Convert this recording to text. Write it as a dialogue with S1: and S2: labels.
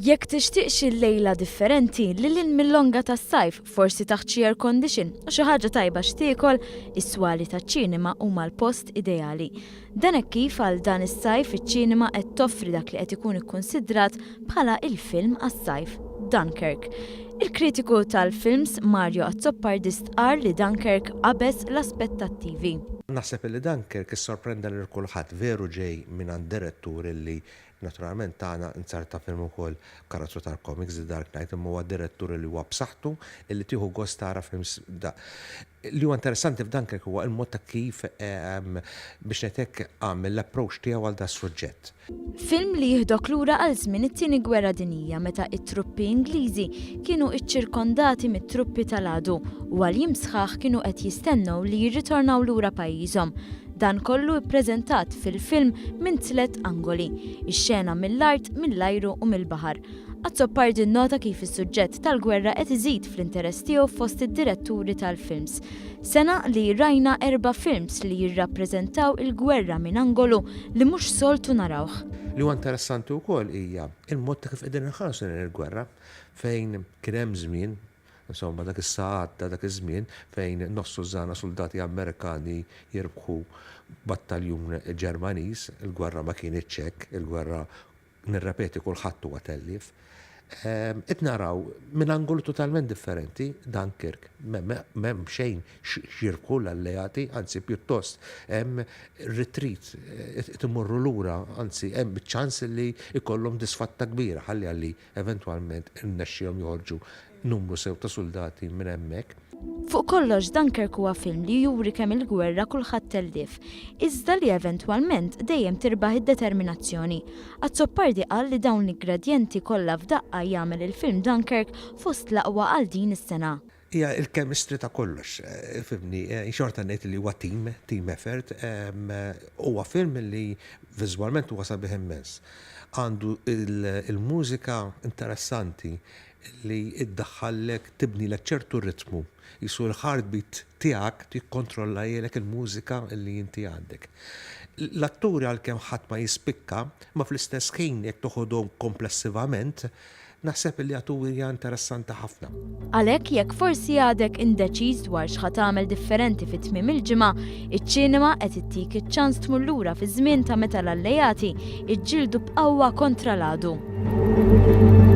S1: Jekk tixtieq xi lejla differenti lil mill-longa tas-sajf, forsi taħt xi air condition u xi ħaġa tajba x'tiekol, is-swali taċ-ċinema huma l-post ideali. Dan hekk kif għal dan is-sajf iċ-ċinema qed toffri dak li qed ikun ikkunsidrat bħala il-film għas-sajf, Dunkirk. Il-kritiku tal-films Mario Azzopardi stqar li Dunkirk qabeż l-aspettattivi.
S2: Naħseb li Dunkirk issorprenda lil kulħadd veru ġej minn għand direttur illi naturalment tagħna nsarta film ukoll karattru tal-comics The Dark Knight imma huwa direttur li huwa b'saħħtu illi tieħu gost tara films da. Li huwa interessanti f'Dunkirk huwa l-mod ta' kif biex ngħidlek għamel l-approach tiegħu għal da suġġett.
S1: Film li jieħdok lura għal żmien it-tieni gwerra dinjija meta t-truppi Ingliżi kienu iċċirkondati mit-truppi tal-għadu u għal sħaħ kienu qed jistennew li jirritornaw lura pajjiżhom. Dan kollu ippreżentat fil-film minn 3 angoli, ix-xena mill-art, mill-ajru u mill-baħar. Azzopardi nnota kif is-suġġett tal-gwerra qed iżid fl-interess tiegħu fost id-diretturi tal-films. Sena li rajna 4 films li jirrappreżentaw il-gwerra minn angolu li mhux soltu narawh.
S2: Li huwa interessanti wkoll hija il-mod ta' kif qegħdin inħarsu lejn il-gwerra fejn kien hemm żmien insomma dak is-sa'at ta' dak iż-żmien fejn nofsu żana soldati Amerikani jirbħu battaljun Ġermaniż, il-gwerra ma kienx hekk, il-gwerra nirrepeti kulħadd huwa tellif. Qed naraw minn angolu totalment differenti Dunkirk m'hemm xejn xirbħu l-alleati, anzi pjuttost hemm retreat imorru lura, anzi hemm ċans li jkollhom disfatta kbira ħalli għalli eventwalment irnexxihom joħorġu numru sew ta' soldati minn hemmhekk.
S1: Fuq kollox Dunkirk huwa film li juri kemm il-gwerra kulħadd tellif, iżda li eventwalment dejjem tirbaħ id-determinazzjoni. Azzopardi qal li dawn l-ingredjenti kollha f'daqqa jagħmel il-film Dunkirk fost l-aqwa għal din is-sena.
S2: Hija il-chemistry ta' kollox, fimni, xorta ngħid li huwa team effort, huwa film li viżwalment huwa sabiħ immens. Għandu il-mużika interessanti li iddaħħallek tibni l ċertu ritmu. Jisu l-heartbeat tiegħek tikkontrolla jgħelek il-mużika li inti għandek. L-atturi għalkemm ħadd ma jispikka, ma fl-istess ħin jekk toħodhom komplessivament, naħseb li għaturi interessanti ħafna.
S1: Għalhekk jekk forsi għadek indeċiż dwar x'ħad tagħmel differenti fit-tmiem il-ġimgħa, iċ-ċinema qed ittik iċ-ċans tmur lura fi żmien ta' meta l-allejati iġġieldu b'qawwa kontra l-għadu.